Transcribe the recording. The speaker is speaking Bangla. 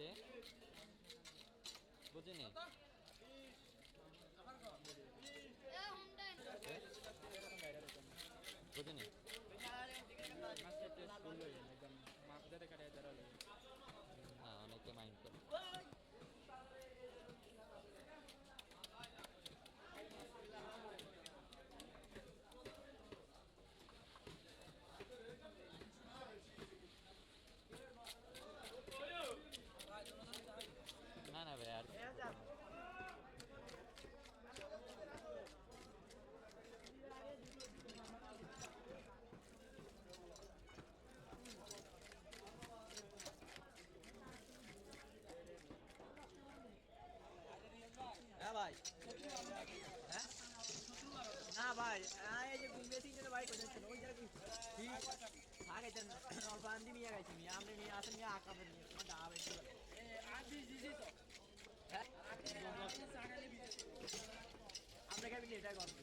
কে বুঝিনি বুঝিনি হ্যাঁ অনেকে মাইন্ড করে না না ভাই আর হ্যাঁ ভাই হ্যাঁ না ভাই এই যে ঘুমিয়ে তিনজনে বাইক হয়েছিল ওই জায়গায় আগে অল্প আন্দি নিয়ে গেছি নিয়ে আমরা নিয়ে আসেন নিয়ে আঁকা নিয়ে দাঁড়াবে হ্যাঁ আমরা খাবি এটাই গল্প